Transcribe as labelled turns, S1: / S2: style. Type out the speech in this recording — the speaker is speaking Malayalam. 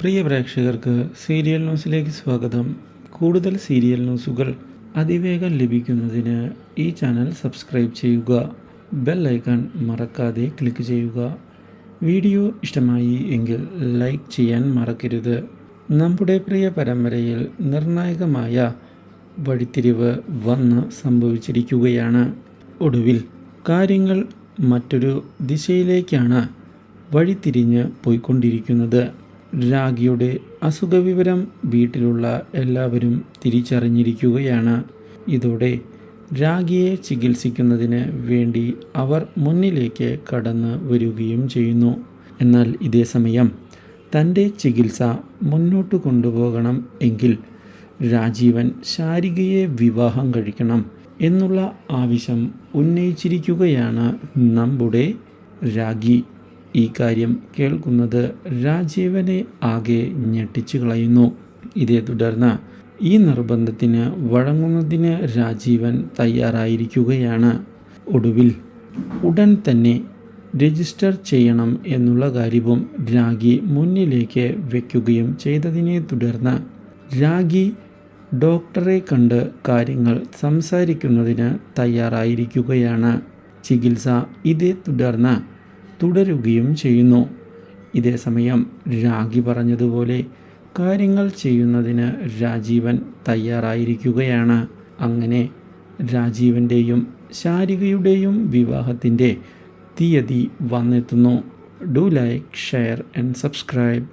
S1: പ്രിയ പ്രേക്ഷകർക്ക് സീരിയൽ ന്യൂസിലേക്ക് സ്വാഗതം. കൂടുതൽ സീരിയൽ ന്യൂസുകൾ അതിവേഗം ലഭിക്കുന്നതിന് ഈ ചാനൽ സബ്സ്ക്രൈബ് ചെയ്യുക. ബെൽ ഐക്കൺ മറക്കാതെ ക്ലിക്ക് ചെയ്യുക. വീഡിയോ ഇഷ്ടമായി എങ്കിൽ ലൈക്ക് ചെയ്യാൻ മറക്കരുത്. നമ്മുടെ പ്രിയ പരമ്പരയിൽ നിർണായകമായ വഴിത്തിരിവ് വന്ന് സംഭവിച്ചിരിക്കുകയാണ്. ഒടുവിൽ കാര്യങ്ങൾ മറ്റൊരു ദിശയിലേക്കാണ് വഴിത്തിരിഞ്ഞ് പോയിക്കൊണ്ടിരിക്കുന്നത്. രാഖിയുടെ അസുഖവിവരം വീട്ടിലുള്ള എല്ലാവരും തിരിച്ചറിഞ്ഞിരിക്കുകയാണ്. ഇതോടെ രാഖിയെ ചികിത്സിക്കുന്നതിന് വേണ്ടി അവർ മുന്നിലേക്ക് കടന്നു വരികയും ചെയ്യുന്നു. എന്നാൽ ഇതേ സമയം തൻ്റെ ചികിത്സ മുന്നോട്ട് കൊണ്ടുപോകണം എങ്കിൽ രാജീവൻ ശാരികയെ വിവാഹം കഴിക്കണം എന്നുള്ള ആവശ്യം ഉന്നയിച്ചിരിക്കുകയാണ് നമ്മുടെ രാഖി. ഈ കാര്യം കേൾക്കുന്നത് രാജീവനെ ആകെ ഞെട്ടിച്ചു കളയുന്നു. ഇതേ തുടർന്ന് ഈ നിർബന്ധത്തിന് വഴങ്ങുന്നതിന് രാജീവൻ തയ്യാറായിരിക്കുകയാണ്. ഒടുവിൽ ഉടൻ തന്നെ രജിസ്റ്റർ ചെയ്യണം എന്നുള്ള കാര്യവും രാഖി മുന്നിലേക്ക് വയ്ക്കുകയും ചെയ്തതിനെ തുടർന്ന് രാഖി ഡോക്ടറെ കണ്ട് കാര്യങ്ങൾ സംസാരിക്കുന്നതിന് തയ്യാറായിരിക്കുകയാണ്. ചികിത്സ ഇതേ തുടർന്ന് തുടരുകയും ചെയ്യുന്നു. ഇതേ സമയം രാഖി പറഞ്ഞതുപോലെ കാര്യങ്ങൾ ചെയ്യുന്നതിന് രാജീവൻ തയ്യാറായിരിക്കുകയാണ്. അങ്ങനെ രാജീവൻ്റെയും ശാരികയുടെയും വിവാഹത്തിൻ്റെ തീയതി വന്നെത്തുന്നു. Do like, share and subscribe.